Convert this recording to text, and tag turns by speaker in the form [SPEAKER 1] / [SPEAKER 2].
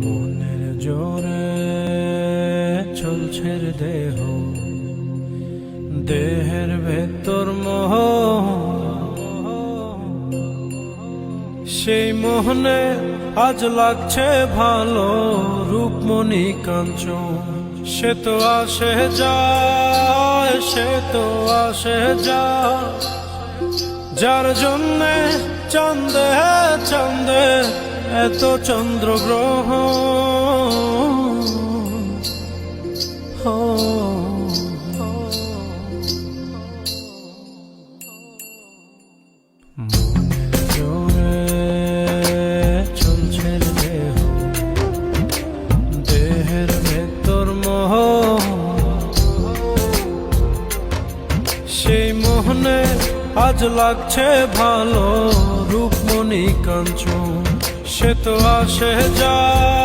[SPEAKER 1] মনের জোরে চলছে রে দেহ, দেহের ভেতর মোহ, সেই মোহনে আজ লাগছে ভালো রূপমণি কাঞ্চন। সে তো আসে যায়, সে তো আসে যায়, যার জন্যে চাঁদে চাঁদে এত চন্দ্রগ্রহ। মনের জোরে চলছে দেহ, দেহের ভেতর মোহ, সেই মোহনে আজ লাগছে ভালো রূপমণি কাঞ্চন। সে তো আসে যায়,